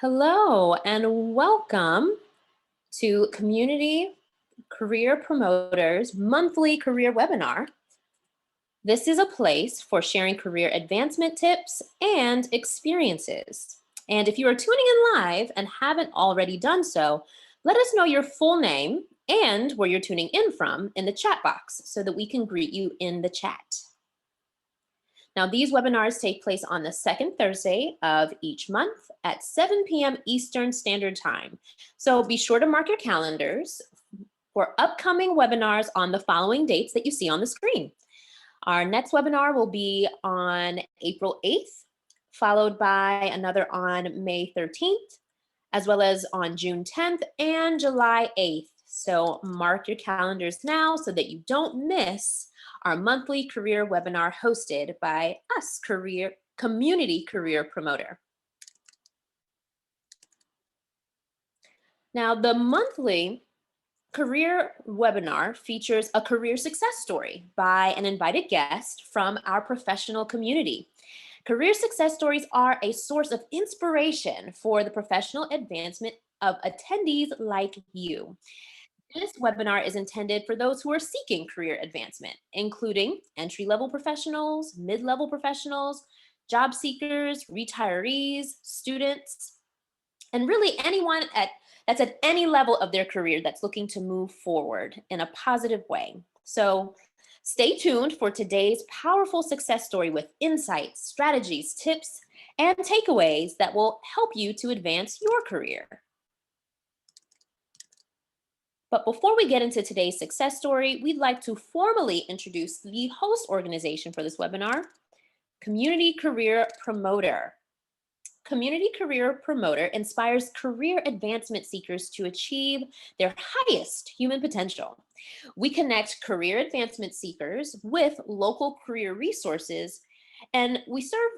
Hello and welcome to Community Career Promoters Monthly Career Webinar. This is a place for sharing career advancement tips and experiences. And if you are tuning in live and haven't already done so, let us know your full name and where you're tuning in from in the chat box so that we can greet you in the chat. Now, these webinars take place on the second Thursday of each month at 7 p.m. Eastern Standard Time. So be sure to mark your calendars for upcoming webinars on the following dates that you see on the screen. Our next webinar will be on April 8th, followed by another on May 13th, as well as on June 10th and July 8th. So mark your calendars now so that you don't miss our monthly career webinar hosted by us, Community Career Promoter. Now, the monthly career webinar features a career success story by an invited guest from our professional community. Career success stories are a source of inspiration for the professional advancement of attendees like you. This webinar is intended for those who are seeking career advancement, including entry-level professionals, mid-level professionals, job seekers, retirees, students, and really anyone that's at any level of their career that's looking to move forward in a positive way. So stay tuned for today's powerful success story with insights, strategies, tips, and takeaways that will help you to advance your career. But before we get into today's success story, we'd like to formally introduce the host organization for this webinar, Community Career Promoter. Community Career Promoter inspires career advancement seekers to achieve their highest human potential. We connect career advancement seekers with local career resources, and we serve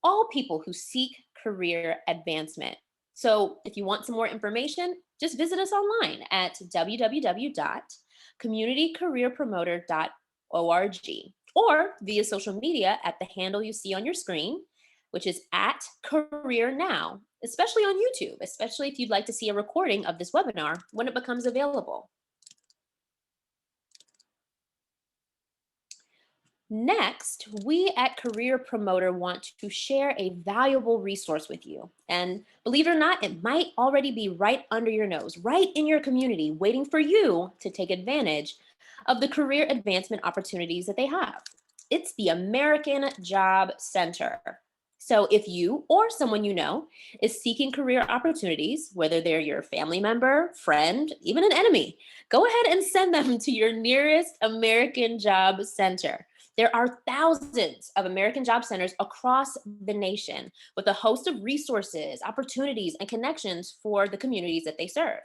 all people who seek career advancement. So if you want some more information, just visit us online at www.communitycareerpromoter.org or via social media at the handle you see on your screen, which is at Career Now, especially on YouTube, especially if you'd like to see a recording of this webinar when it becomes available. Next, we at Career Promoter want to share a valuable resource with you. And believe it or not, it might already be right under your nose, right in your community, waiting for you to take advantage of the career advancement opportunities that they have. It's the American Job Center. So if you or someone you know is seeking career opportunities, whether they're your family member, friend, even an enemy, go ahead and send them to your nearest American Job Center. There are thousands of American Job Centers across the nation with a host of resources, opportunities, and connections for the communities that they serve.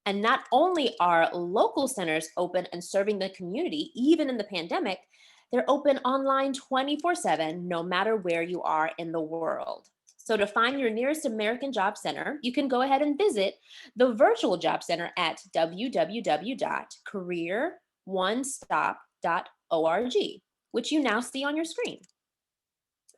And not only are local centers open and serving the community, even in the pandemic, they're open online 24/7, no matter where you are in the world. So to find your nearest American Job Center, you can go ahead and visit the virtual job center at www.careeronestop.org, which you now see on your screen.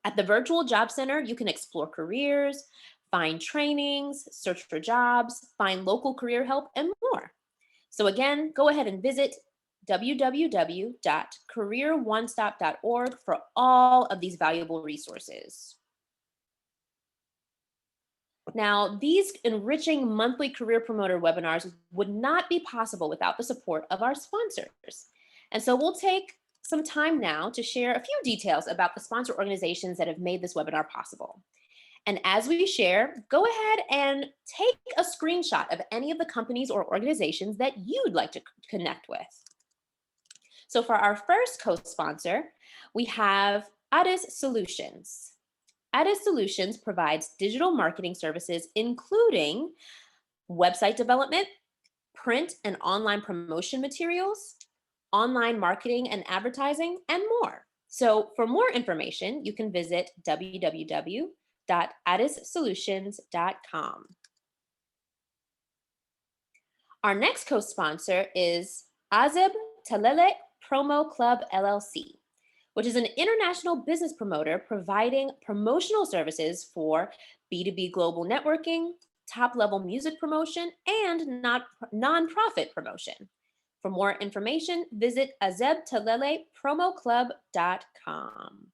At the virtual job center, you can explore careers, find trainings, search for jobs, find local career help, and more. So again, go ahead and visit www.careeronestop.org for all of these valuable resources. Now, these enriching monthly Career Promoter webinars would not be possible without the support of our sponsors. And so we'll take some time now to share a few details about the sponsor organizations that have made this webinar possible. And as we share, go ahead and take a screenshot of any of the companies or organizations that you'd like to connect with. So for our first co-sponsor, we have Icat Solutions. Icat Solutions provides digital marketing services, including website development, print and online promotion materials, online marketing and advertising, and more. So for more information, you can visit www.icatSolutions.com. Our next co-sponsor is Azeb Talele Promo Club LLC, which is an international business promoter providing promotional services for B2B global networking, top-level music promotion, and nonprofit promotion. For more information, visit azebtalelepromoclub.com.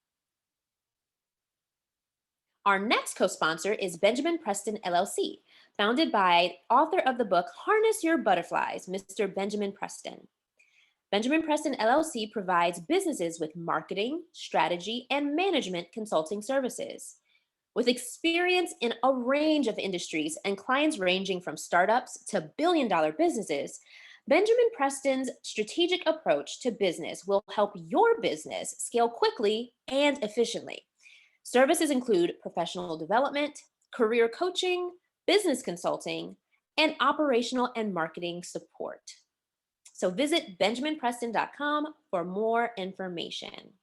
Our next co-sponsor is Benjamin Preston LLC, founded by author of the book Harness Your Butterflies, Mr. Benjamin Preston. Benjamin Preston LLC provides businesses with marketing, strategy, and management consulting services. With experience in a range of industries and clients ranging from startups to billion-dollar businesses, Benjamin Preston's strategic approach to business will help your business scale quickly and efficiently. Services include professional development, career coaching, business consulting, and operational and marketing support. So visit benjaminpreston.com for more information.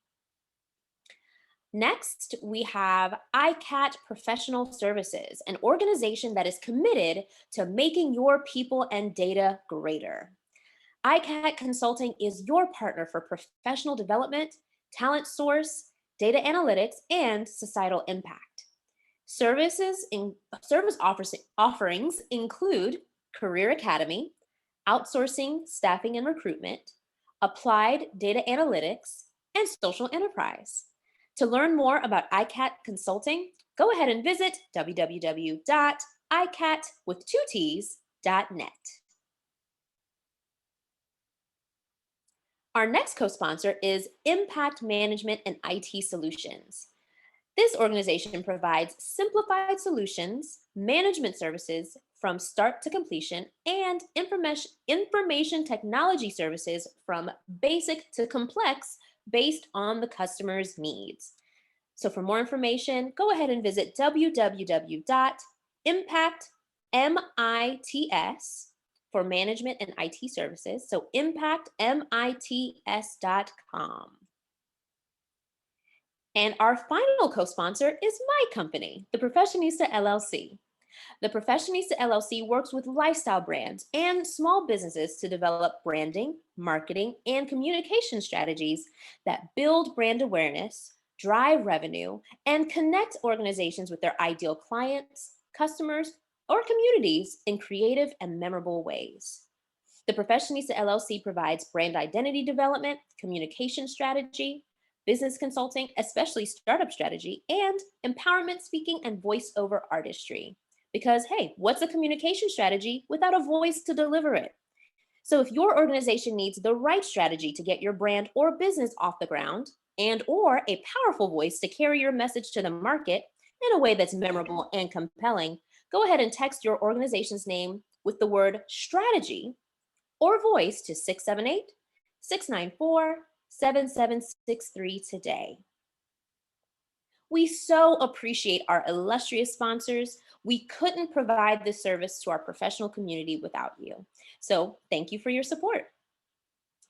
Next, we have Icat Professional Services, an organization that is committed to making your people and data greater. Icat Consulting is your partner for professional development, talent source, data analytics, and societal impact. Service offerings include Career Academy, outsourcing, staffing and recruitment, applied data analytics, and social enterprise. To learn more about Icat Consulting, go ahead and visit www.icatwith2ts.net. Our next co-sponsor is Impact Management and IT Solutions. This organization provides simplified solutions, management services from start to completion, and information technology services from basic to complex based on the customer's needs. So for more information, go ahead and visit www.impactmits for management and IT services. So impactmits.com. And our final co-sponsor is my company, the Professionista LLC. The Professionista LLC works with lifestyle brands and small businesses to develop branding, marketing, and communication strategies that build brand awareness, drive revenue, and connect organizations with their ideal clients, customers, or communities in creative and memorable ways. The Professionista LLC provides brand identity development, communication strategy, business consulting, especially startup strategy, and empowerment speaking and voiceover artistry. Because, hey, what's a communication strategy without a voice to deliver it? So if your organization needs the right strategy to get your brand or business off the ground and or a powerful voice to carry your message to the market in a way that's memorable and compelling, go ahead and text your organization's name with the word strategy or voice to 678-694-7763 today. We so appreciate our illustrious sponsors. We couldn't provide this service to our professional community without you. So thank you for your support.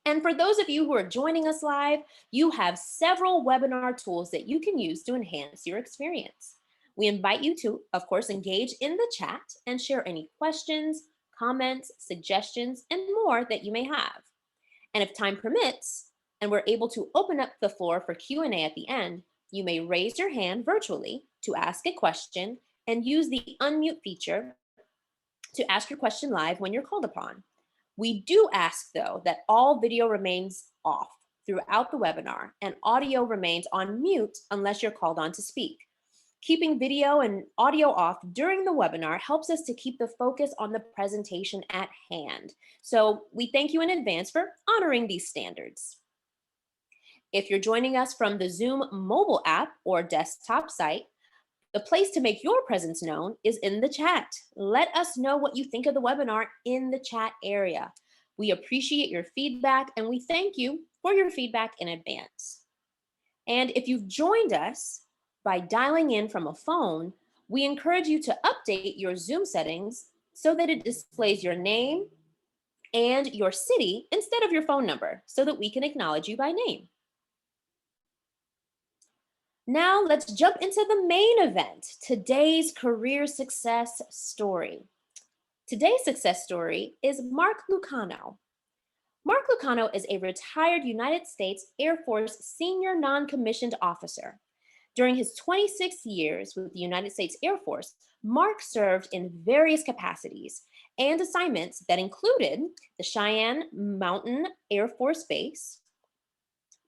And for those of you who are joining us live, you have several webinar tools that you can use to enhance your experience. We invite you to, of course, engage in the chat and share any questions, comments, suggestions, and more that you may have. And if time permits, and we're able to open up the floor for Q&A at the end, you may raise your hand virtually to ask a question and use the unmute feature to ask your question live when you're called upon. We do ask, though, that all video remains off throughout the webinar and audio remains on mute unless you're called on to speak. Keeping video and audio off during the webinar helps us to keep the focus on the presentation at hand. So we thank you in advance for honoring these standards. If you're joining us from the Zoom mobile app or desktop site, the place to make your presence known is in the chat. Let us know what you think of the webinar in the chat area. We appreciate your feedback and we thank you for your feedback in advance. And if you've joined us by dialing in from a phone, we encourage you to update your Zoom settings so that it displays your name and your city instead of your phone number so that we can acknowledge you by name. Now let's jump into the main event, today's career success story. Today's success story is Mark Lucano. Mark Lucano is a retired United States Air Force senior non-commissioned officer. During his 26 years with the United States Air Force, Mark served in various capacities and assignments that included the Cheyenne Mountain Air Force Base,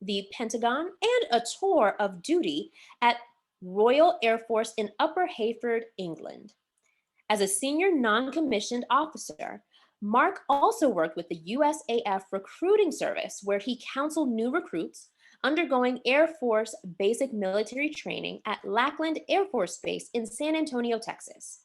the Pentagon, and a tour of duty at Royal Air Force in Upper Heyford, England. As a senior non-commissioned officer, Mark also worked with the USAF Recruiting Service, where he counseled new recruits undergoing Air Force basic military training at Lackland Air Force Base in San Antonio, Texas.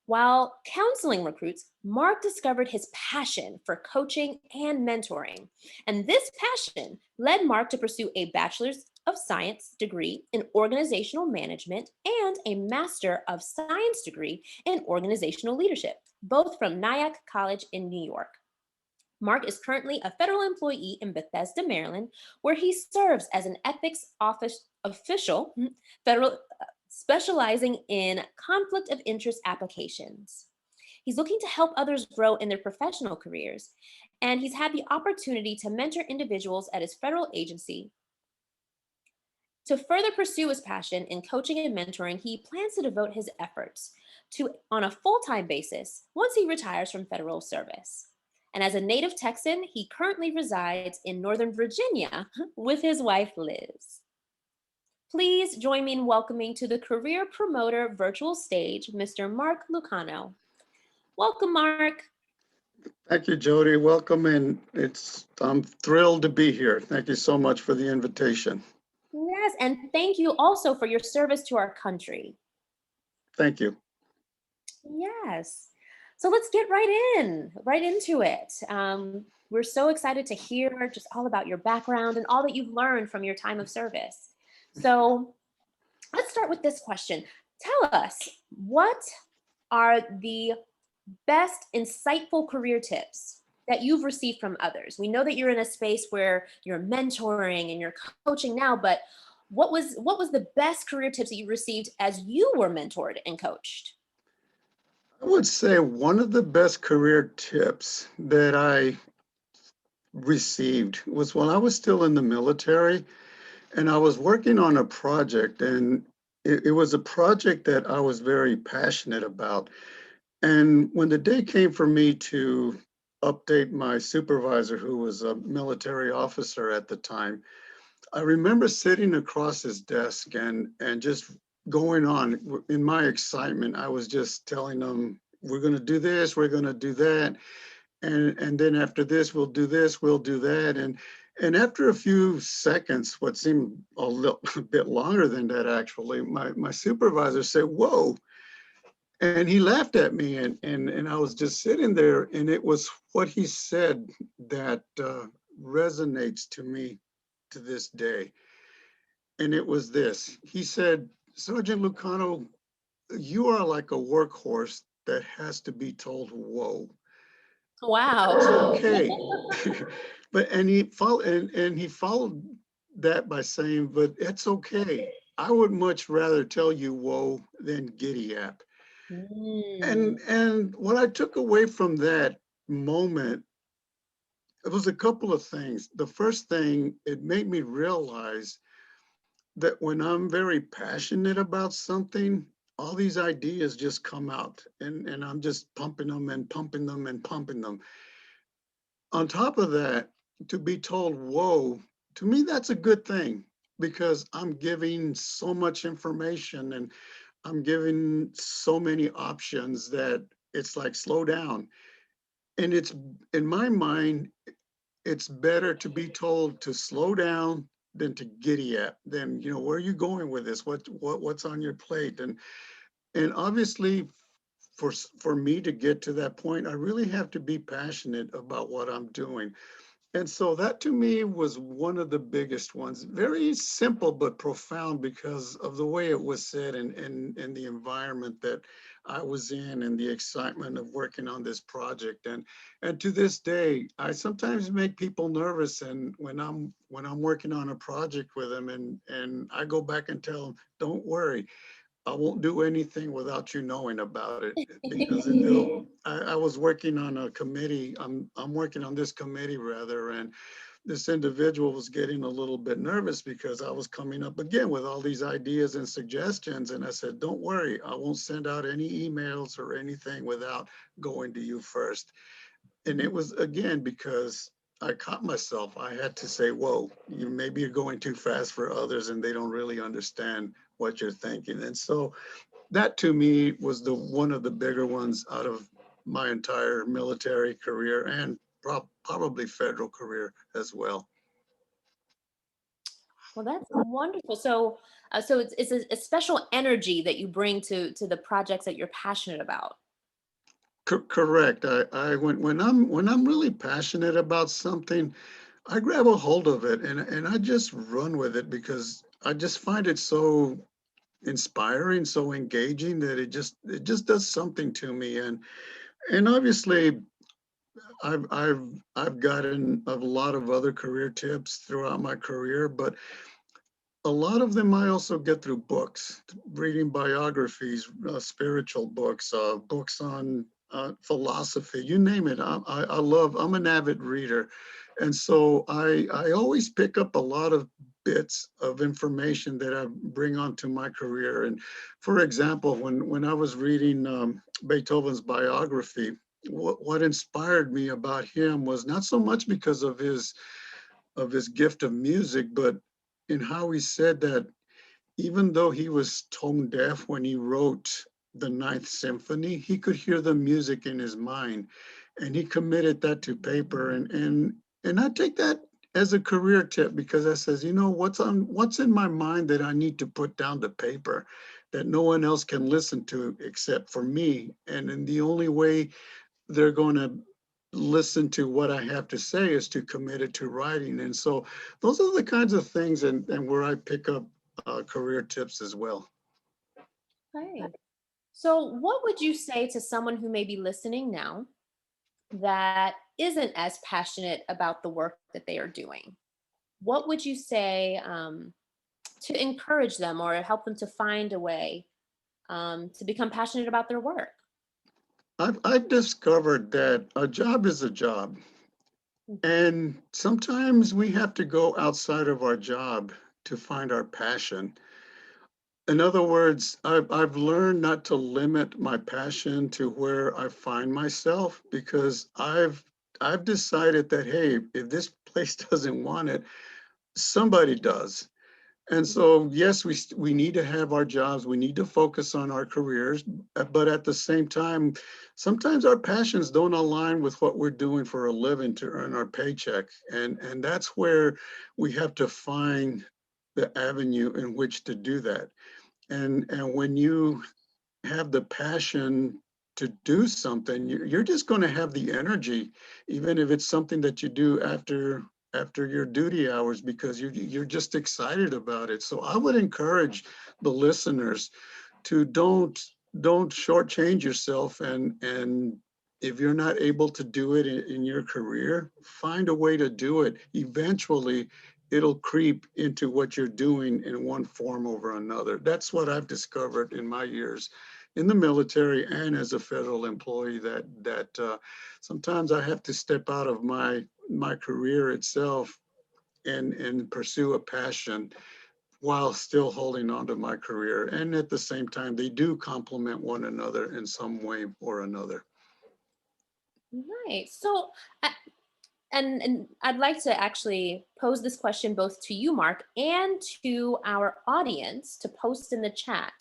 While counseling recruits, Mark discovered his passion for coaching and mentoring. And this passion led Mark to pursue a Bachelor's of Science degree in Organizational Management and a Master of Science degree in Organizational Leadership, both from Nyack College in New York. Mark is currently a federal employee in Bethesda, Maryland, where he serves as an ethics office official, federal specializing in conflict of interest applications. He's looking to help others grow in their professional careers, and he's had the opportunity to mentor individuals at his federal agency. To further pursue his passion in coaching and mentoring, he plans to devote his efforts to on a full-time basis once he retires from federal service. And as a native Texan, he currently resides in Northern Virginia with his wife, Liz. Please join me in welcoming to the Career Promoter virtual stage, Mr. Mark Lucano. Welcome, Mark. Thank you, Jodi. Welcome, and I'm thrilled to be here. Thank you so much for the invitation. Yes, and thank you also for your service to our country. Thank you. Yes. So let's get right into it. We're so excited to hear just all about your background and all that you've learned from your time of service. So let's start with this question. Tell us, what are the best insightful career tips that you've received from others? We know that you're in a space where you're mentoring and you're coaching now, but what was the best career tips that you received as you were mentored and coached? I would say one of the best career tips that I received was when I was still in the military and I was working on a project, and it was a project that I was very passionate about. And when the day came for me to update my supervisor, who was a military officer at the time, I remember sitting across his desk and just going on in my excitement. I was just telling him, we're going to do this, we're going to do that. And then after this, we'll do this, we'll do that. And after a few seconds, what seemed a bit longer than that, actually, my supervisor said, whoa. And he laughed at me, and I was just sitting there, and it was what he said that resonates to me to this day. And it was this. He said, Sergeant Lucano, you are like a workhorse that has to be told, whoa. Wow. It's okay. But and he followed that by saying, but it's okay. I would much rather tell you whoa than giddy up. And what I took away from that moment, it was a couple of things. The first thing, it made me realize that when I'm very passionate about something, all these ideas just come out, and I'm just pumping them and pumping them and pumping them. On top of that, to be told, whoa, to me, that's a good thing, because I'm giving so much information and I'm giving so many options that it's like, slow down. And it's, in my mind, it's better to be told to slow down than to giddy up. Then, where are you going with this? What's on your plate? And obviously, for me to get to that point, I really have to be passionate about what I'm doing. And so that to me was one of the biggest ones. Very simple but profound because of the way it was said, and the environment that I was in, and the excitement of working on this project. And to this day, I sometimes make people nervous, and when I'm working on a project with them, and I go back and tell them, don't worry, I won't do anything without you knowing about it because I was working on a committee. I'm working on this committee rather, and this individual was getting a little bit nervous because I was coming up again with all these ideas and suggestions. And I said, don't worry, I won't send out any emails or anything without going to you first. And it was again because I caught myself. I had to say, whoa, maybe you're going too fast for others and they don't really understand what you're thinking. And so that to me was the one of the bigger ones out of my entire military career and probably federal career as well. Well, that's wonderful. So, so it's a special energy that you bring to the projects that you're passionate about. Correct. I when I'm really passionate about something, I grab a hold of it and I just run with it because I just find it so inspiring, so engaging that it just does something to me. And obviously I've gotten a lot of other career tips throughout my career, but a lot of them I also get through books, reading biographies, spiritual books, books on philosophy, you name it. I'm an avid reader. And so I always pick up a lot of bits of information that I bring onto my career. And for example, when I was reading Beethoven's biography, what inspired me about him was not so much because of his gift of music, but in how he said that even though he was tone deaf when he wrote the Ninth Symphony, he could hear the music in his mind, and he committed that to paper. And I take that as a career tip because I says, what's in my mind that I need to put down to paper that no one else can listen to except for me. And then the only way they're going to listen to what I have to say is to commit it to writing. And so those are the kinds of things and where I pick up career tips as well. Okay. So, what would you say to someone who may be listening now that isn't as passionate about the work that they are doing? What would you say to encourage them or help them to find a way to become passionate about their work? I've discovered that a job is a job. And sometimes we have to go outside of our job to find our passion. In other words, I've learned not to limit my passion to where I find myself because I've decided that, hey, if this place doesn't want it, somebody does. And so, yes, we need to have our jobs. We need to focus on our careers, but at the same time, sometimes our passions don't align with what we're doing for a living to earn our paycheck, and that's where we have to find the avenue in which to do that. And when you have the passion to do something, you're just going to have the energy, even if it's something that you do after your duty hours, because you're just excited about it. So I would encourage the listeners to don't shortchange yourself, and if you're not able to do it in your career, find a way to do it. Eventually it'll creep into what you're doing in one form over another. That's what I've discovered in my years in the military and as a federal employee, that sometimes I have to step out of my career itself and pursue a passion while still holding on to my career. And at the same time, they do complement one another in some way or another. Right. So, and I'd like to actually pose this question both to you, Mark, and to our audience to post in the chat.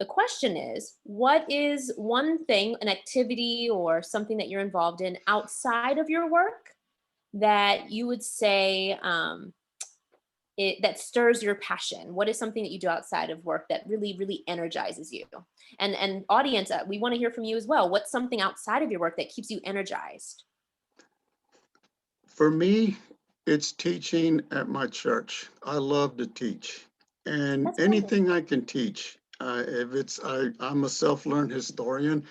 The question is, what is one thing, an activity or something that you're involved in outside of your work that you would say that stirs your passion? What is something that you do outside of work that really, really energizes you? And audience, we want to hear from you as well. What's something outside of your work that keeps you energized? For me, it's teaching at my church. I love to teach, and That's wonderful. anything I can teach. If it's, I'm a self-learned historian.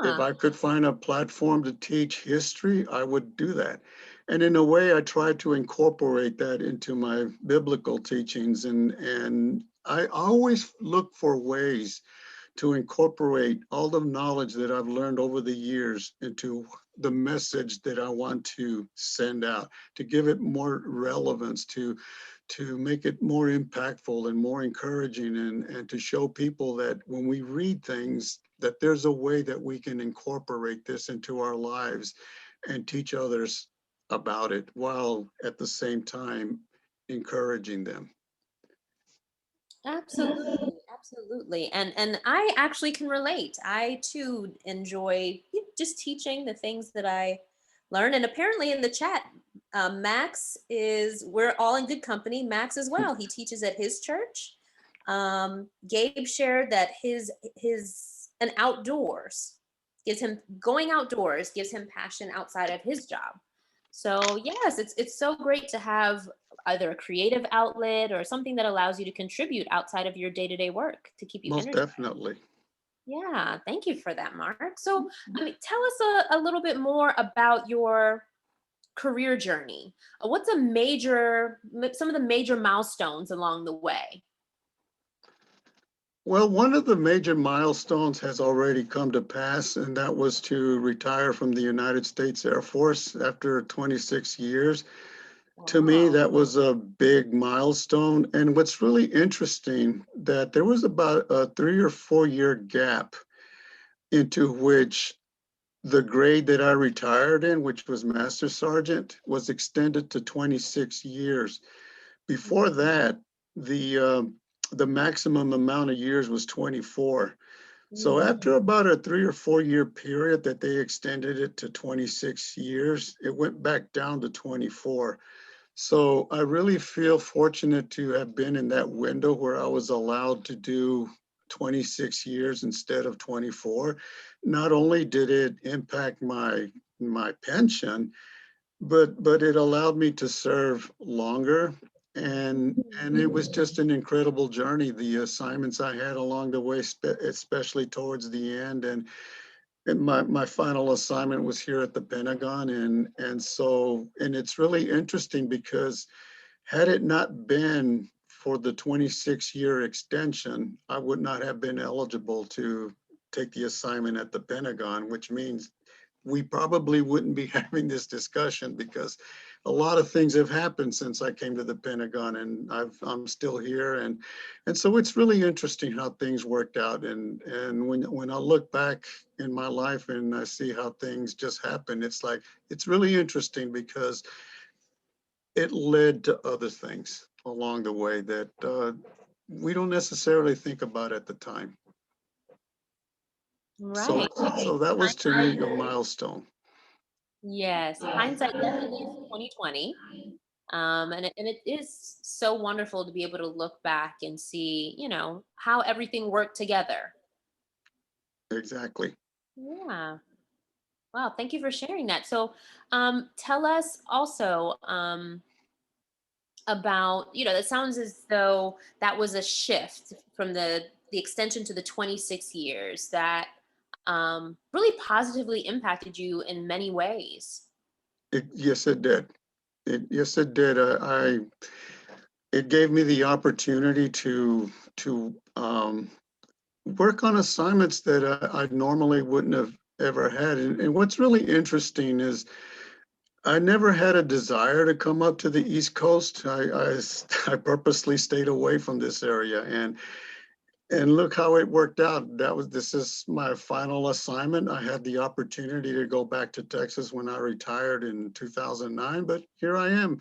If Ah, I could find a platform to teach history, I would do that. And in a way, I try to incorporate that into my biblical teachings. And I always look for ways to incorporate all the knowledge that I've learned over the years into the message that I want to send out, to give it more relevance, to make it more impactful and more encouraging, and to show people that when we read things, that there's a way that we can incorporate this into our lives and teach others about it while at the same time encouraging them. Absolutely, absolutely. And I actually can relate. I too enjoy just teaching the things that I learn. And apparently in the chat, Max is, we're all in good company. Max as well. He teaches at his church. Gabe shared that his and outdoors gives him, going outdoors gives him passion outside of his job. So yes, it's so great to have either a creative outlet or something that allows you to contribute outside of your day-to-day work to keep you Most energized. definitely. Yeah, thank you for that, Mark. So, I mean, tell us a little bit more about your career journey. What's some of the major milestones along the way? Well, one of the major milestones has already come to pass, and that was to retire from the United States Air Force after 26 years. To me, Wow. that was a big milestone. And what's really interesting, that there was about a 3 or 4 year gap into which the grade that I retired in, which was Master Sergeant, was extended to 26 years. Before that, the the maximum amount of years was 24. So Mm. after about a 3 or 4 year period that they extended it to 26 years, it went back down to 24. So I really feel fortunate to have been in that window where I was allowed to do 26 years instead of 24. Not only did it impact my pension, but it allowed me to serve longer, and it was just an incredible journey. The assignments I had along the way, especially towards the end, and my final assignment was here at the Pentagon, and it's really interesting because had it not been for the 26-year extension, I would not have been eligible to take the assignment at the Pentagon, which means we probably wouldn't be having this discussion, because a lot of things have happened since I came to the Pentagon, and I'm still here, and so it's really interesting how things worked out. And when I look back in my life and I see how things just happen, it's like it's really interesting because it led to other things along the way that we don't necessarily think about at the time. So Right. so that was to me a milestone. Yes, hindsight definitely is 2020. And it is so wonderful to be able to look back and see, how everything worked together. Exactly. Yeah. Wow. Thank you for sharing that. So, tell us also about, it sounds as though that was a shift from the extension to the 26 years that really positively impacted you in many ways. Yes, it did. Yes, it did. It gave me the opportunity to work on assignments that I normally wouldn't have ever had. And what's really interesting is I never had a desire to come up to the East Coast. I purposely stayed away from this area, and look how it worked out. This is my final assignment. I had the opportunity to go back to Texas when I retired in 2009, but here I am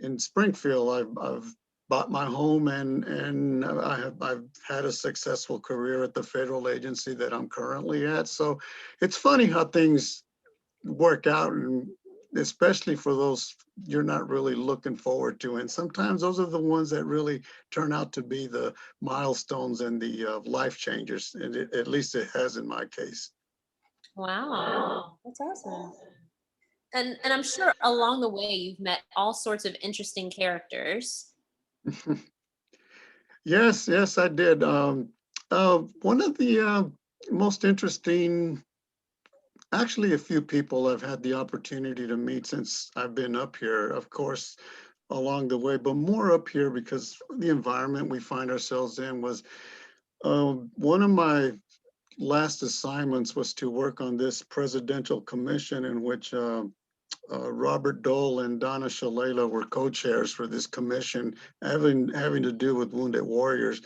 in Springfield. I've bought my home, and I've had a successful career at the federal agency that I'm currently at. So it's funny how things work out, and especially for those you're not really looking forward to. And sometimes those are the ones that really turn out to be the milestones and the life changers. And at least it has in my case. Wow. That's awesome. And I'm sure along the way you've met all sorts of interesting characters. Yes, yes, I did. One of the most interesting, actually, a few people I've had the opportunity to meet since I've been up here. Of course, along the way, but more up here because the environment we find ourselves in was one of my last assignments was to work on this presidential commission in which Robert Dole and Donna Shalala were co-chairs for this commission having to do with wounded warriors.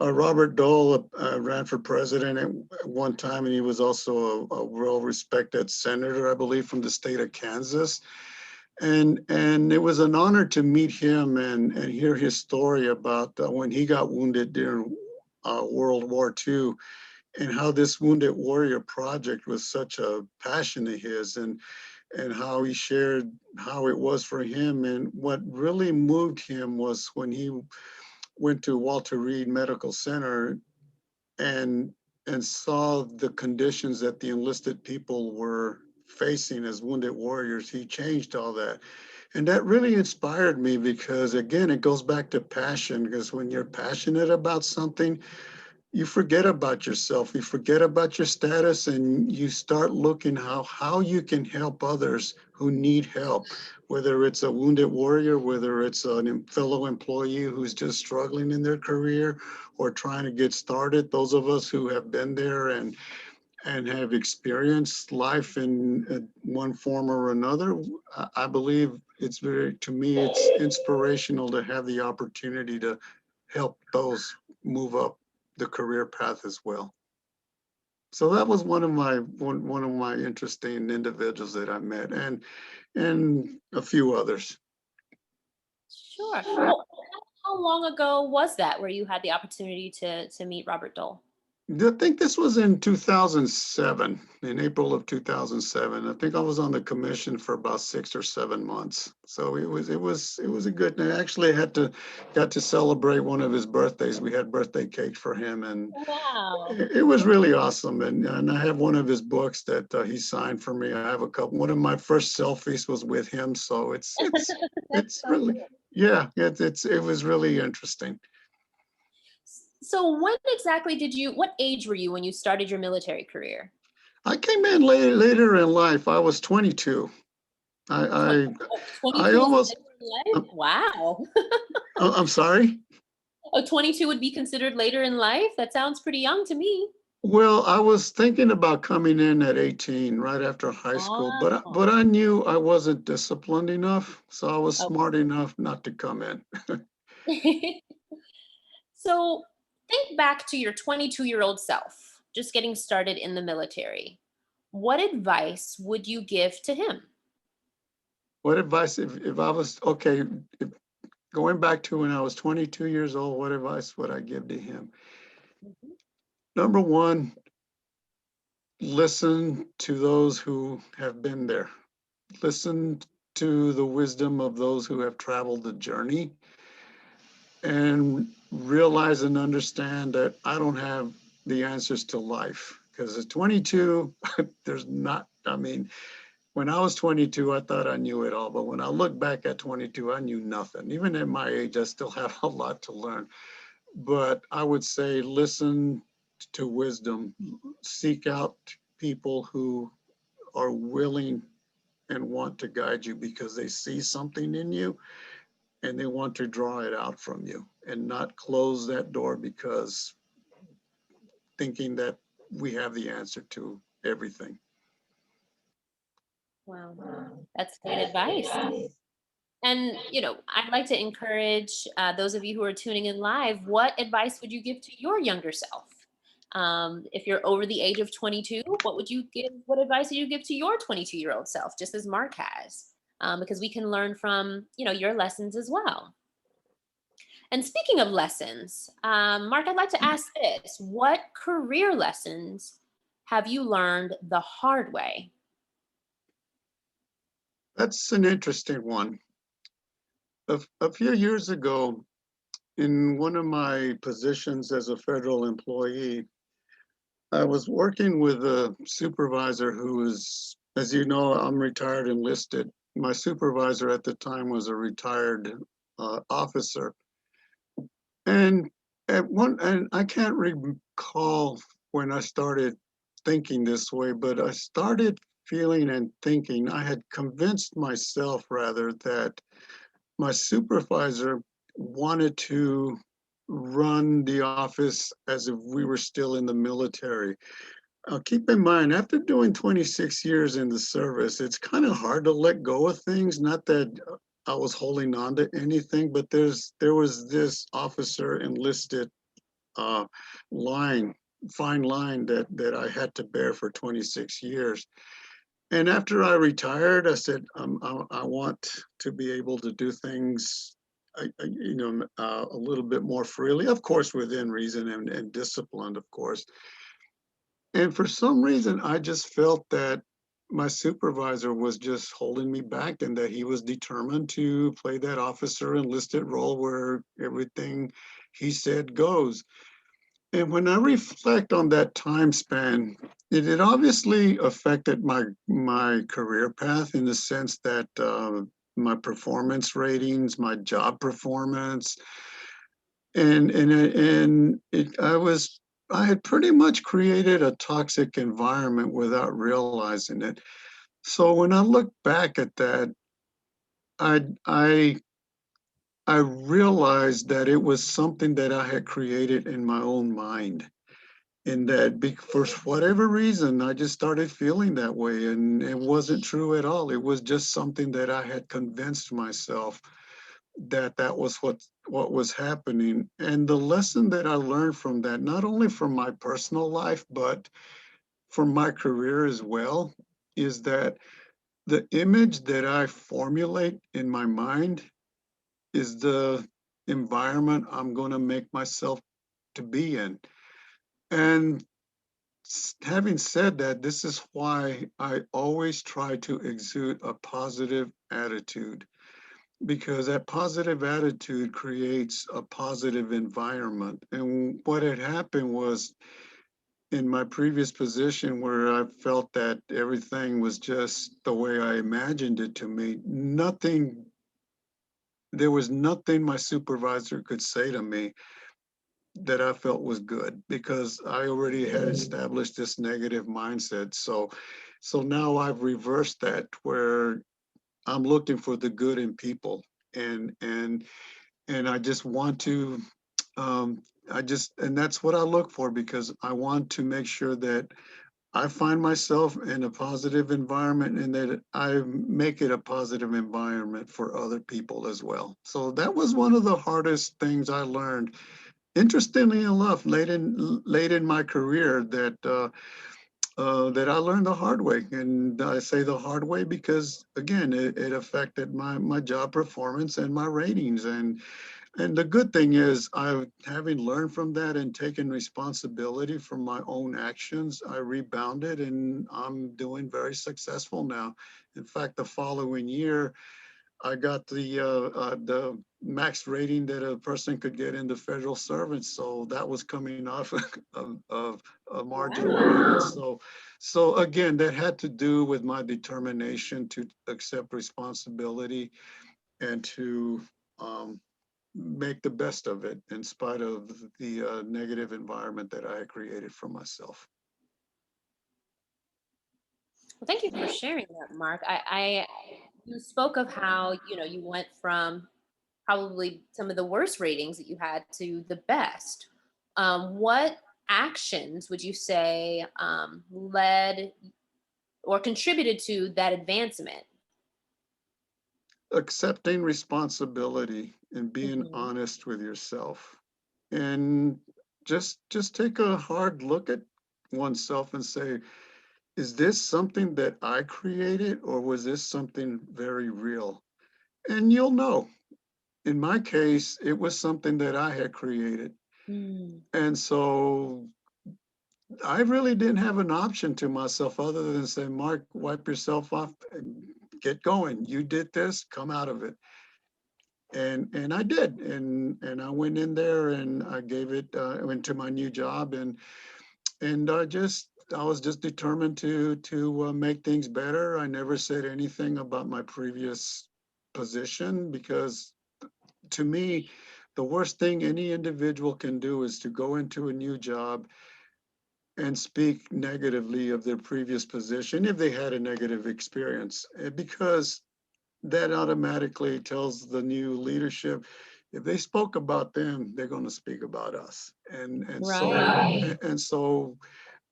Robert Dole ran for president at one time, and he was also a well-respected senator, I believe, from the state of Kansas. And it was an honor to meet him and hear his story about when he got wounded during World War II, and how this Wounded Warrior Project was such a passion of his, and how he shared how it was for him. And what really moved him was when he went to Walter Reed Medical Center and saw the conditions that the enlisted people were facing as wounded warriors. He changed all that. And that really inspired me because, again, it goes back to passion, because when you're passionate about something, you forget about yourself, you forget about your status, and you start looking how you can help others who need help, whether it's a wounded warrior, whether it's a fellow employee who's just struggling in their career or trying to get started. Those of us who have been there and have experienced life in one form or another, I believe it's to me, it's inspirational to have the opportunity to help those move up the career path as well. So that was one of my interesting individuals that I met, and a few others. Sure. Well, how long ago was that where you had the opportunity to meet Robert Dole? I think this was in 2007, in April of 2007. I think I was on the commission for about 6 or 7 months. So it was a good. I actually got to celebrate one of his birthdays. We had birthday cake for him, and Wow. it was really awesome. And I have one of his books that he signed for me. I have a couple. One of my first selfies was with him. So it's That's so really, cool. yeah, it was really interesting. So when exactly what age were you when you started your military career? I came in later in life. I was 22. 20, I oh, I 22 is almost, later in life? Wow. I'm sorry. Oh, 22 would be considered later in life? That sounds pretty young to me. Well, I was thinking about coming in at 18, right after high school, but Oh, I knew I wasn't disciplined enough, so I was okay. smart enough not to come in. So think back to your 22-year-old self, just getting started in the military. What advice would you give to him? What advice, if I was, okay, if, going back to when I was 22 years old, what advice would I give to him? Mhm. Number one, listen to those who have been there. Listen to the wisdom of those who have traveled the journey, and realize and understand that I don't have the answers to life. Because at 22, there's not, I mean, when I was 22, I thought I knew it all. But when I look back at 22, I knew nothing. Even at my age, I still have a lot to learn. But I would say listen to wisdom, seek out people who are willing and want to guide you because they see something in you and they want to draw it out from you, and not close that door because thinking that we have the answer to everything. Wow, that's great advice. And, I'd like to encourage those of you who are tuning in live, what advice would you give to your younger self? If you're over the age of 22, what advice would you give to your 22-year-old self, just as Mark has? Because we can learn from, your lessons as well. And speaking of lessons, Mark, I'd like to ask this. What career lessons have you learned the hard way? That's an interesting one. A few years ago, in one of my positions as a federal employee, I was working with a supervisor who is, as you know, I'm retired enlisted. My supervisor at the time was a retired officer. And and I can't recall when I started thinking this way, but I started feeling and thinking, I had convinced myself rather that my supervisor wanted to run the office as if we were still in the military. Keep in mind, after doing 26 years in the service, it's kind of hard to let go of things. Not that I was holding on to anything, but there was this officer enlisted uh, line, fine line that I had to bear for 26 years. And after I retired, I said, I want to be able to do things, a little bit more freely, of course, within reason and discipline, of course. And for some reason, I just felt that my supervisor was just holding me back and that he was determined to play that officer enlisted role where everything he said goes. And when I reflect on that time span, it obviously affected my career path in the sense that my performance ratings, my job performance, I had pretty much created a toxic environment without realizing it. So when I look back at that, I I I realized that it was something that I had created in my own mind. In that, for whatever reason, I just started feeling that way, and it wasn't true at all. It was just something that I had convinced myself that that was what was happening. And the lesson that I learned from that, not only from my personal life, but from my career as well, is that the image that I formulate in my mind is the environment I'm going to make myself to be in. And having said that, this is why I always try to exude a positive attitude, because that positive attitude creates a positive environment. And what had happened was, in my previous position where I felt that everything was just the way I imagined it to me, there was nothing my supervisor could say to me that I felt was good, because I already had established this negative mindset. So now I've reversed that, where I'm looking for the good in people, and and and I just want to and that's what I look for, because I want to make sure that I find myself in a positive environment and that I make it a positive environment for other people as well. So that was one of the hardest things I learned, interestingly enough, late in my career, that I learned the hard way. And I say the hard way because, again, it affected my job performance and my ratings. And the good thing is, having learned from that and taken responsibility for my own actions, I rebounded and I'm doing very successful now. In fact, the following year, I got the max rating that a person could get in the federal service. So that was coming off of a marginal rating. Wow. So again, that had to do with my determination to accept responsibility and to um, make the best of it in spite of the negative environment that I had created for myself. Well, thank you for sharing that, Mark. You spoke of how, you went from probably some of the worst ratings that you had to the best. What actions would you say led or contributed to that advancement? Accepting responsibility and being Mhm. honest with yourself, and just take a hard look at oneself and say, is this something that I created, or was this something very real? And you'll know. In my case, it was something that I had created. Mm. And so I really didn't have an option to myself other than say, Mark, wipe yourself off and get going. You did this, come out of it. And I did. And I went in there and I gave it, went to my new job, and I was just determined to make things better. I never said anything about my previous position, because to me, the worst thing any individual can do is to go into a new job and speak negatively of their previous position if they had a negative experience. Because that automatically tells the new leadership, if they spoke about them, they're going to speak about us. Right. And so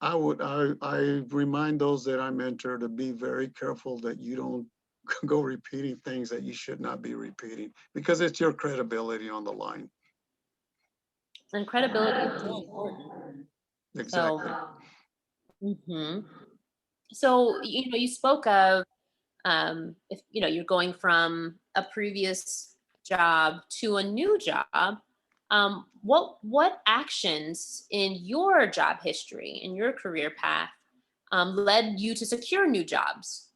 I remind those that I mentor to be very careful that you don't go repeating things that you should not be repeating, because it's your credibility on the line. And credibility is so important. So, Exactly. mhm. So, you spoke of, if you're going from a previous job to a new job, what actions in your job history, in your career path, led you to secure new jobs?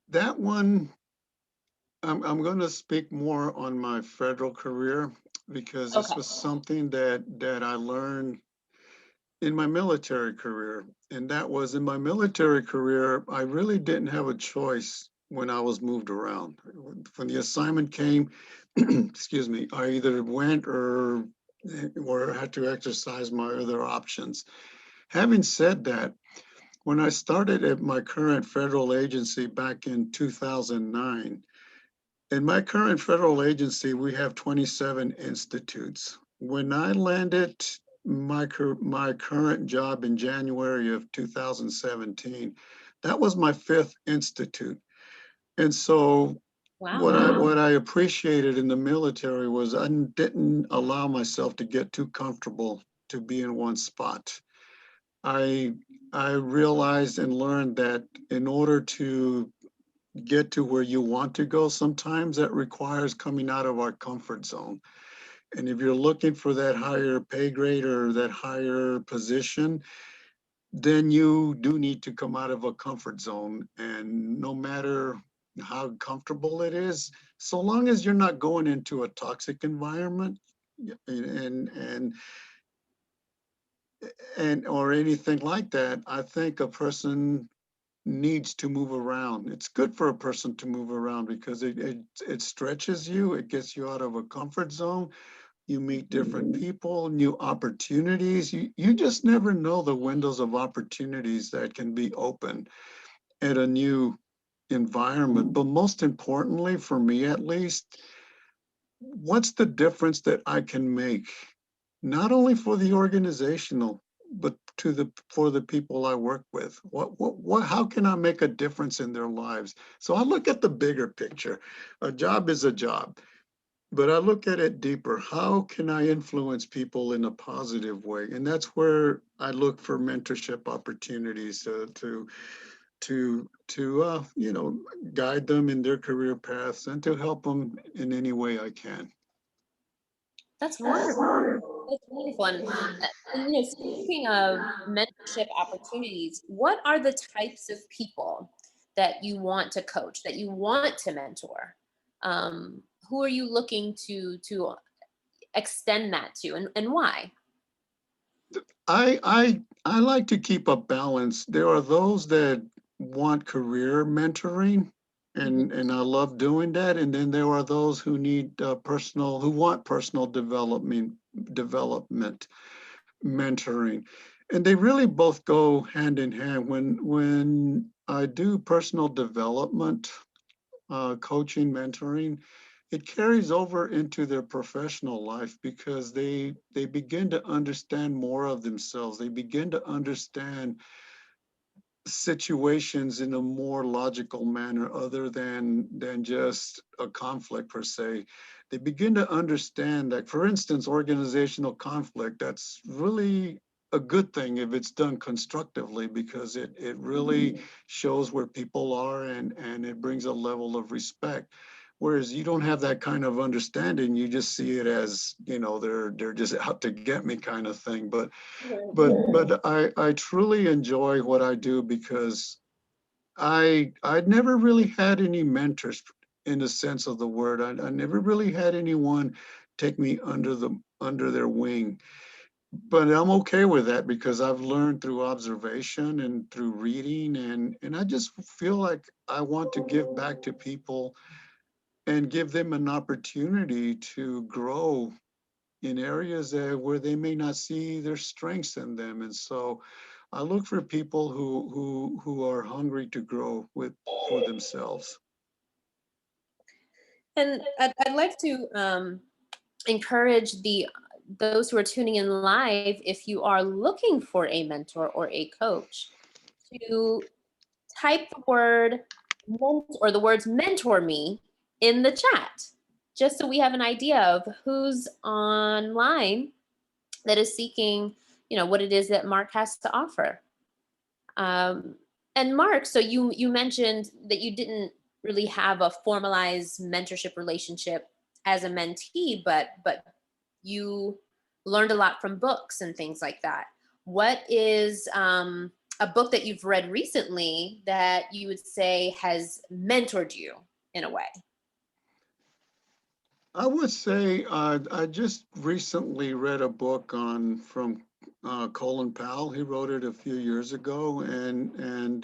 That one, I'm going to speak more on my federal career, because this Okay. was something that I learned in my military career. And that was, in my military career, I really didn't have a choice when I was moved around. When the assignment came, excuse me, I either went or had to exercise my other options. Having said that, when I started at my current federal agency back in 2009, in my current federal agency, we have 27 institutes. When I landed my current job in January of 2017, that was my fifth institute. And so Wow. what I appreciated in the military was I didn't allow myself to get too comfortable to be in one spot. I I realized and learned that in order to get to where you want to go, sometimes that requires coming out of our comfort zone. And if you're looking for that higher pay grade or that higher position, then you do need to come out of a comfort zone. And no matter how comfortable it is, so long as you're not going into a toxic environment, and and and or anything like that, I think a person needs to move around. It's good for a person to move around because it stretches you, it gets you out of a comfort zone. You meet different people, new opportunities. You just never know the windows of opportunities that can be open at a new environment. But most importantly, for me at least, what's the difference that I can make, not only for the organizational, but to the for the people I work with? What how can I make a difference in their lives? So I look at the bigger picture. A job is a job, but I look at it deeper. How can I influence people in a positive way? And that's where I look for mentorship opportunities to guide them in their career paths and to help them in any way I can. That's wonderful. That's wonderful. And speaking of mentorship opportunities, what are the types of people that you want to coach, that you want to mentor? Who are you looking to extend that to, and why? I like to keep a balance. There are those that want career mentoring, Mhm. and I love doing that. And then there are those who need who want personal development mentoring, and they really both go hand in hand. When I do personal development, coaching, mentoring, it carries over into their professional life because they begin to understand more of themselves. They begin to understand situations in a more logical manner other than just a conflict per se. They begin to understand that, for instance, organizational conflict, that's really a good thing if it's done constructively, because it really shows where people are, and it brings a level of respect. Whereas you don't have that kind of understanding, you just see it as, they're just out to get me kind of thing. But I truly enjoy what I do because I never really had any mentors in the sense of the word. I never really had anyone take me under their wing. But I'm okay with that because I've learned through observation and through reading, and I just feel like I want to give back to people and give them an opportunity to grow in areas where they may not see their strengths in them. And so I look for people who are hungry to grow for themselves. And I'd like to encourage those who are tuning in live, if you are looking for a mentor or a coach, to type the word or the words mentor me in the chat, just so we have an idea of who's online that is seeking, what it is that Mark has to offer. And Mark, so you mentioned that you didn't really have a formalized mentorship relationship as a mentee, but you learned a lot from books and things like that. What is a book that you've read recently that you would say has mentored you in a way? I would say I just recently read a book from Colin Powell. He wrote it a few years ago, and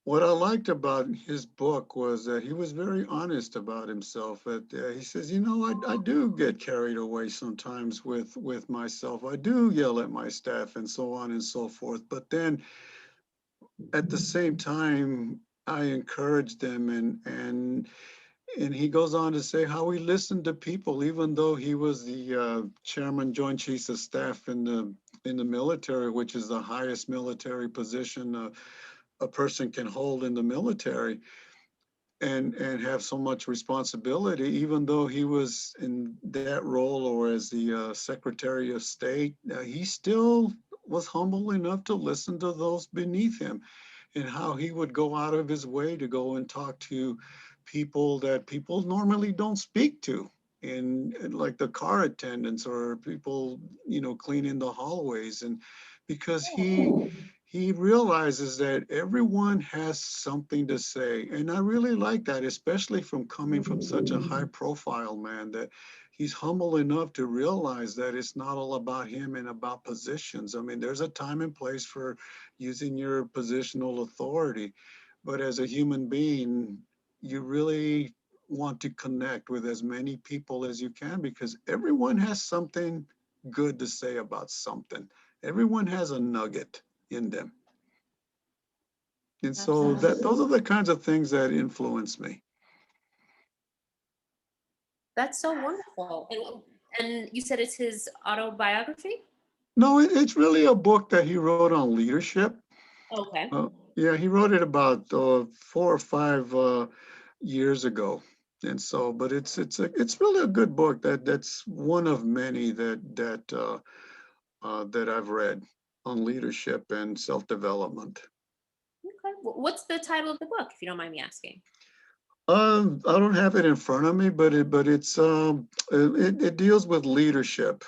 what I liked about his book was that he was very honest about himself. He says, I do get carried away sometimes with myself. I do yell at my staff and so on and so forth. But then at the same time, I encourage them and he goes on to say how he listened to people, even though he was the chairman, Joint Chiefs of Staff in the military, which is the highest military position a person can hold in the military, and have so much responsibility. Even though he was in that role or as the Secretary of State, he still was humble enough to listen to those beneath him, and how he would go out of his way to go and talk to people that people normally don't speak to, and like the car attendants or people, cleaning the hallways. And because he realizes that everyone has something to say. And I really like that, especially from coming from such a high profile man, that he's humble enough to realize that it's not all about him and about positions. I mean, there's a time and place for using your positional authority, but as a human being, you really want to connect with as many people as you can, because everyone has something good to say about something. Everyone has a nugget in them. And so those are the kinds of things that influence me. That's so wonderful. And you said it's his autobiography? No, it's really a book that he wrote on leadership. Okay. Yeah, he wrote it about 4 or 5 years ago. And so, but it's really a good book. That's one of many that I've read on leadership and self-development. Okay. What's the title of the book, if you don't mind me asking? I don't have it in front of me, but it deals with leadership.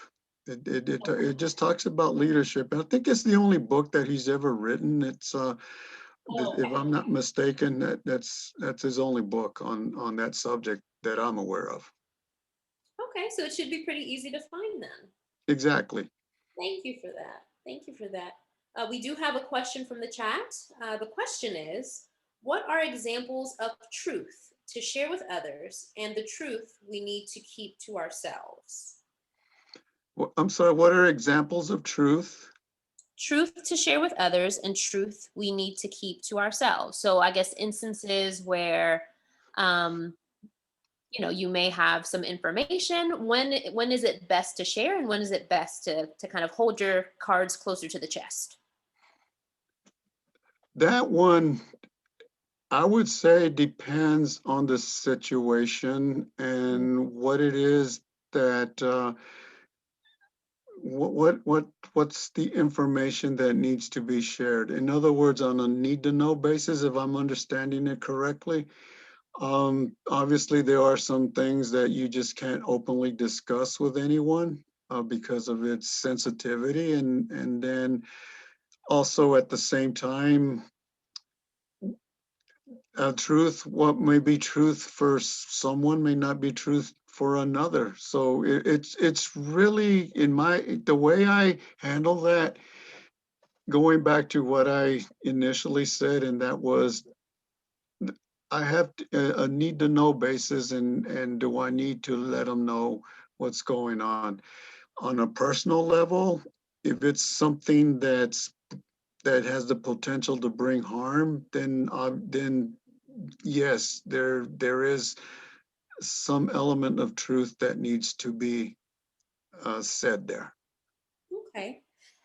It just talks about leadership. I think it's the only book that he's ever written. If I'm not mistaken, that's his only book on that subject that I'm aware of. Okay, so it should be pretty easy to find then. Exactly. Thank you for that. Thank you for that. We do have a question from the chat. The question is, what are examples of truth to share with others and the truth we need to keep to ourselves? Well, I'm sorry, what are examples of truth? Truth to share with others and truth we need to keep to ourselves. So I guess instances where um, you may have some information. When is it best to share, and when is it best to kind of hold your cards closer to the chest? That one, I would say, depends on the situation and what it is that what's the information that needs to be shared. In other words, on a need to know basis, if I'm understanding it correctly. Obviously, there are some things that you just can't openly discuss with anyone because of its sensitivity, and then also at the same time, truth, what may be truth for someone may not be truth for another. So it's really the way I handle that, going back to what I initially said, and that was I have a need to know basis, and do I need to let them know what's going on a personal level? If it's something that's that has the potential to bring harm, then yes, there is some element of truth that needs to be said there. Okay.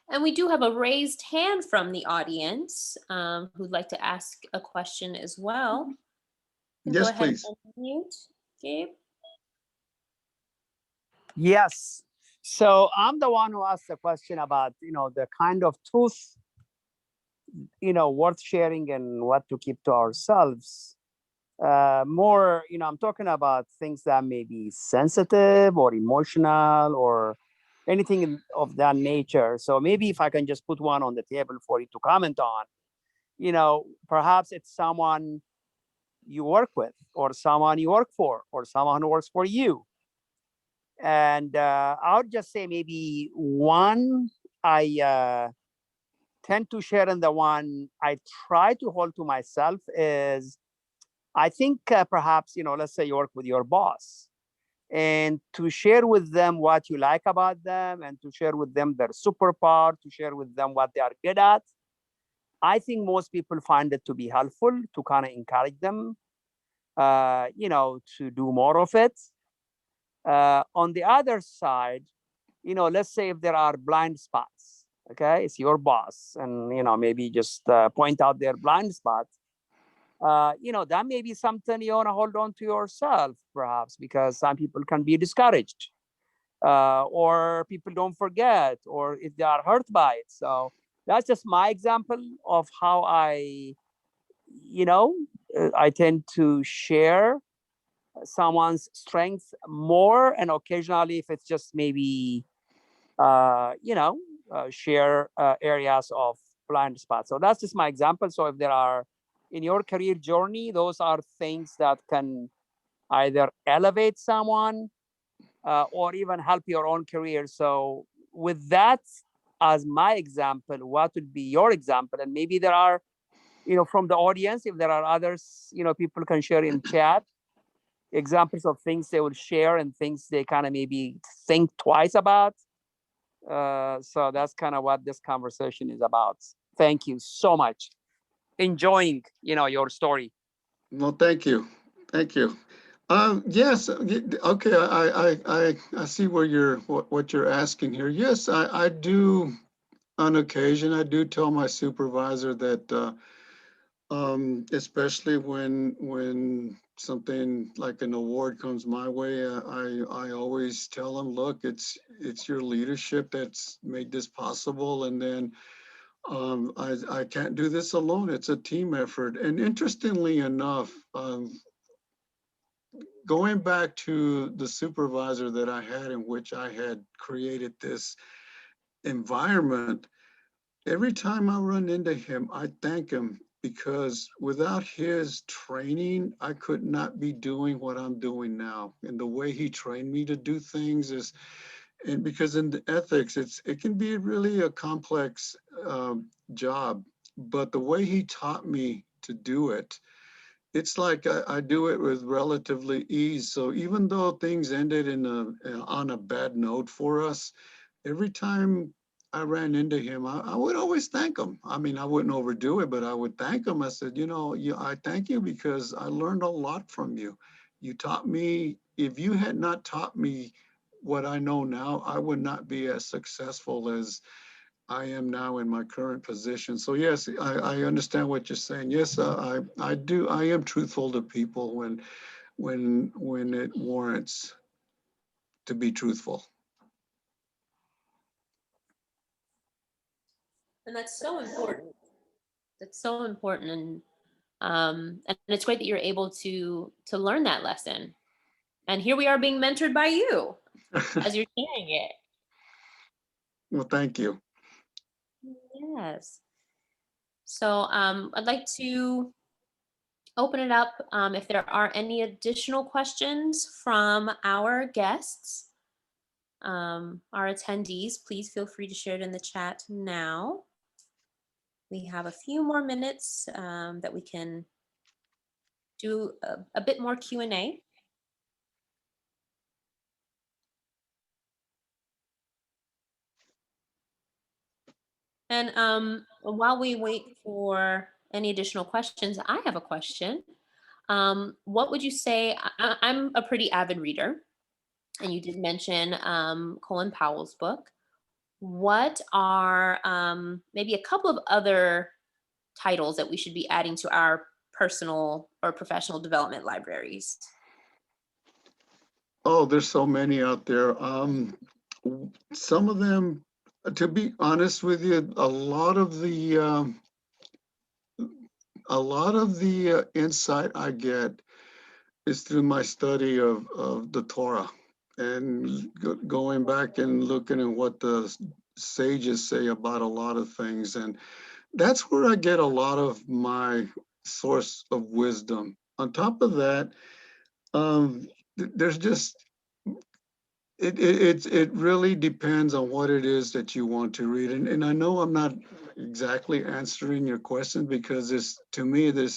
And we do have a raised hand from the audience who'd like to ask a question as well. You can go Yes, ahead please. and unmute, Gabe. Yes. So I'm the one who asked the question about, the kind of truth, worth sharing and what to keep to ourselves. More, I'm talking about things that may be sensitive or emotional or anything of that nature. So maybe if I can just put one on the table for you to comment on, perhaps it's someone you work with or someone you work for or someone who works for you. And I would just say maybe one I tend to share and the one I try to hold to myself is I think perhaps, let's say you work with your boss and to share with them what you like about them and to share with them their superpower, to share with them what they are good at. I think most people find it to be helpful to kind of encourage them, to do more of it. On the other side, let's say if there are blind spots, okay, it's your boss, and maybe just point out their blind spots. That may be something you want to hold on to yourself, perhaps, because some people can be discouraged, or people don't forget, or if they are hurt by it. So that's just my example of how you know, I tend to share someone's strength more, and occasionally, if it's just maybe share areas of blind spots. So that's just my example. So if there are in your career journey, those are things that can either elevate someone or even help your own career. So with that as my example, what would be your example? And maybe there are, from the audience, if there are others, people can share in chat examples of things they will share and things they kind of maybe think twice about. So that's kind of what this conversation is about. Thank you so much. Enjoying, your story. Well, thank you. Thank you. Yes. Okay. I see where what you're asking here. Yes, I do. On occasion, I do tell my supervisor that, especially when something like an award comes my way, I always tell them, look, it's your leadership that's made this possible, and then I can't do this alone. It's a team effort. And interestingly enough, going back to the supervisor that I had, in which I had created this environment, every time I run into him, I thank him, because without his training, I could not be doing what I'm doing now. And the way he trained me to do things is, and because in the ethics, it can be really a complex job, but the way he taught me to do it, it's like I do it with relatively ease. So even though things ended on a bad note for us, every time I ran into him, I would always thank him. I mean, I wouldn't overdo it, but I would thank him. I said, I thank you because I learned a lot from you. You taught me. If you had not taught me what I know now, I would not be as successful as I am now in my current position. So yes, I understand what you're saying. Yes, I do. I am truthful to people when it warrants to be truthful. And that's so important. That's so important. And it's great that you're able to learn that lesson. And here we are being mentored by you as you're sharing it. Well, thank you. Yes. So I'd like to open it up if there are any additional questions from our guests, our attendees. Please feel free to share it in the chat now. We have a few more minutes that we can do a bit more Q&A. And while we wait for any additional questions, I have a question. What would you say? I'm a pretty avid reader, and you did mention Colin Powell's book. What are maybe a couple of other titles that we should be adding to our personal or professional development libraries? Oh, there's so many out there. Some of them, to be honest with you, a lot of the insight I get is through my study of the Torah and going back and looking at what the sages say about a lot of things. And that's where I get a lot of my source of wisdom. On top of that, there's just it really depends on what it is that you want to read. And I know I'm not exactly answering your question because to me, there's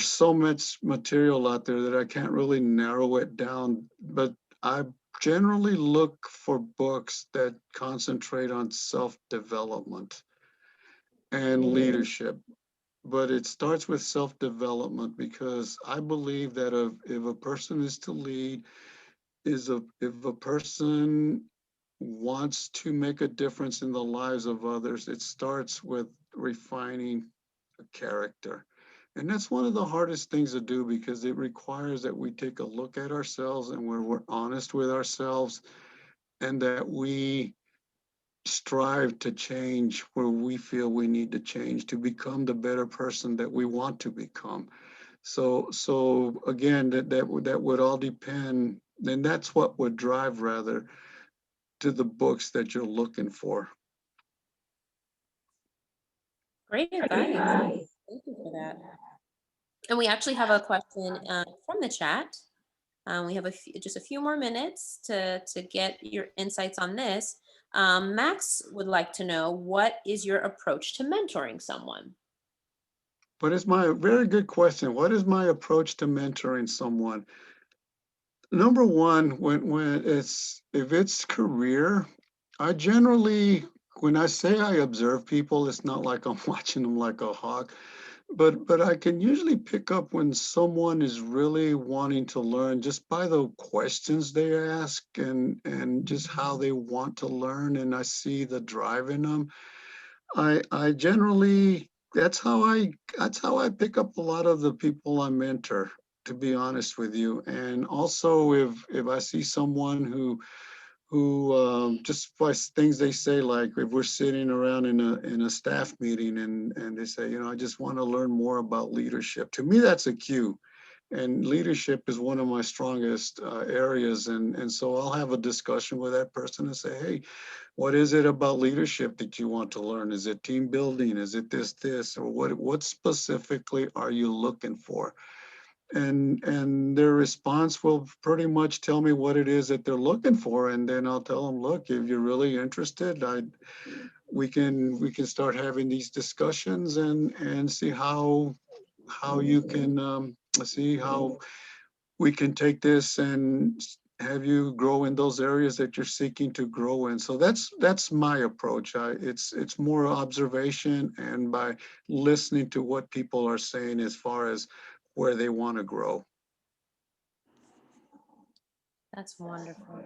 so much material out there that I can't really narrow it down. But I generally look for books that concentrate on self-development and leadership. But it starts with self-development because I believe that if a person is to lead, if a person wants to make a difference in the lives of others, it starts with refining a character. And that's one of the hardest things to do because it requires that we take a look at ourselves and where we're honest with ourselves and that we strive to change where we feel we need to change to become the better person that we want to become. So again, that would all depend, and that's what would drive rather to the books that you're looking for. Great advice. Thank you for that. And we actually have a question from the chat. We have just a few more minutes to get your insights on this. Max would like to know, what is your approach to mentoring someone? But it's my very good question. What is my approach to mentoring someone? Number one, if it's career, I generally, when I say I observe people, it's not like I'm watching them like a hawk, but I can usually pick up when someone is really wanting to learn just by the questions they ask and just how they want to learn, and I see the drive in them. I generally that's how I pick up a lot of the people I mentor, to be honest with you. And also if I see someone who just by things they say, like if we're sitting around in a staff meeting and they say, I just want to learn more about leadership. To me, that's a cue. And leadership is one of my strongest areas. And so I'll have a discussion with that person and say, hey, what is it about leadership that you want to learn? Is it team building? Is it this, or what specifically are you looking for? And their response will pretty much tell me what it is that they're looking for. And then I'll tell them, look, if you're really interested, we can start having these discussions and see how you can see how we can take this and have you grow in those areas that you're seeking to grow in. So that's my approach. It's more observation and by listening to what people are saying as far as where they want to grow. That's wonderful.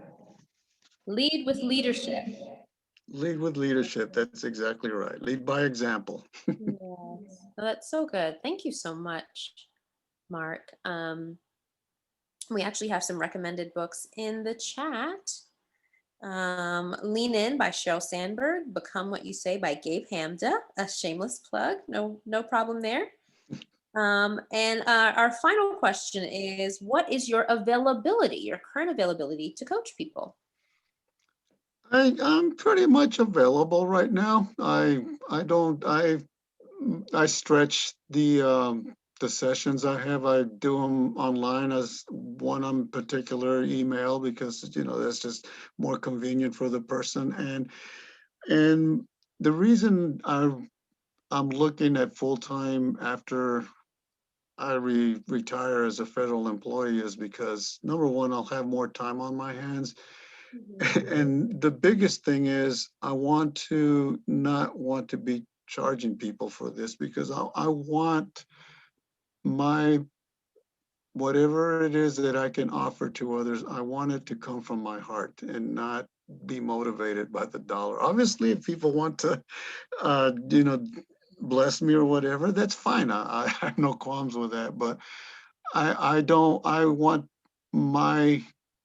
Lead with leadership. Lead with leadership. That's exactly right. Lead by example. Yes. Well, that's so good. Thank you so much, Mark. We actually have some recommended books in the chat. Lean In by Sheryl Sandberg, Become What You Say by Gabe Hamda, a shameless plug, no problem there. And our final question is, what is your current availability to coach people? I'm pretty much available right now. I stretch the sessions I have. I do them online as one on particular email because that's just more convenient for the person. And the reason I'm looking at full time after I retire as a federal employee is because number one, I'll have more time on my hands. And the biggest thing is I want to not want to be charging people for this, because I want my, whatever it is that I can offer to others, I want it to come from my heart and not be motivated by the dollar. Obviously, if people want to, bless me or whatever, that's fine. I have no qualms with that. But I want my,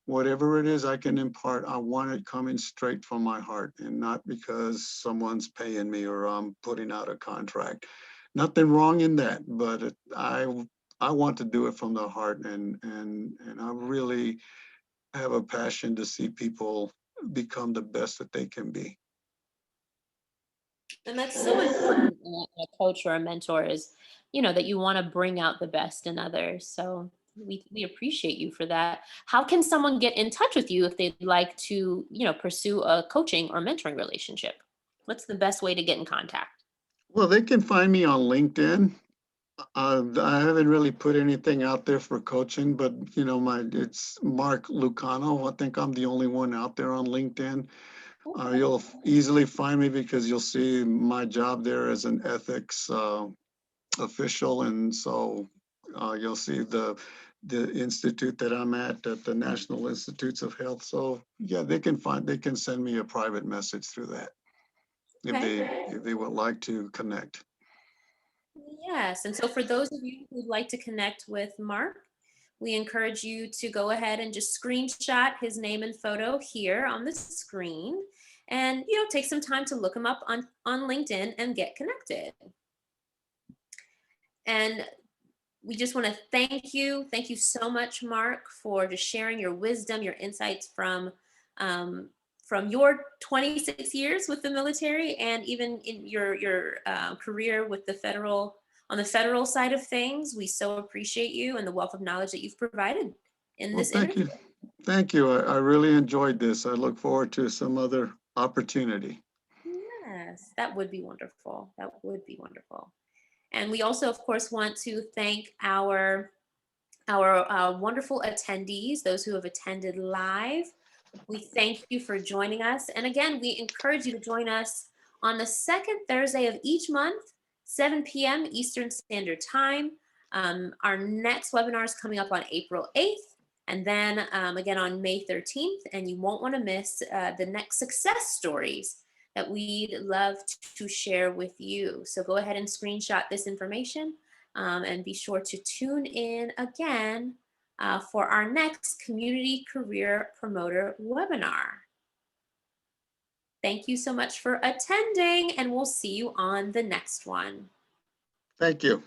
whatever it is I can impart, I want it coming straight from my heart and not because someone's paying me or I'm putting out a contract. Nothing wrong in that, but I want to do it from the heart, and I really have a passion to see people become the best that they can be. And that's so important in a coach or a mentor is, that you want to bring out the best in others. So we appreciate you for that. How can someone get in touch with you if they'd like to, pursue a coaching or mentoring relationship? What's the best way to get in contact? Well, they can find me on LinkedIn. I haven't really put anything out there for coaching, but it's Mark Lucano. I think I'm the only one out there on LinkedIn. You'll easily find me because you'll see my job there as an ethics official, and so you'll see the institute that I'm at the National Institutes of Health. So yeah, they can send me a private message through that if they would like to connect. Yes. And so for those of you who'd like to connect with Mark, we encourage you to go ahead and just screenshot his name and photo here on the screen and, take some time to look him up on LinkedIn and get connected. And we just want to thank you. Thank you so much, Mark, for just sharing your wisdom, your insights from your 26 years with the military and even in your career with on the federal side of things. We so appreciate you and the wealth of knowledge that you've provided in Well, this thank interview. you. Thank you. I really enjoyed this. I look forward to some other opportunity. Yes, that would be wonderful. That would be wonderful. And we also, of course, want to thank our wonderful attendees, those who have attended live. We thank you for joining us. And again, we encourage you to join us on the second Thursday of each month, 7 p.m. Eastern Standard Time. Our next webinar is coming up on April 8th, and then again on May 13th. And you won't want to miss the next success stories that we'd love to share with you. So go ahead and screenshot this information and be sure to tune in again for our next Community Career Promoter webinar. Thank you so much for attending, and we'll see you on the next one. Thank you.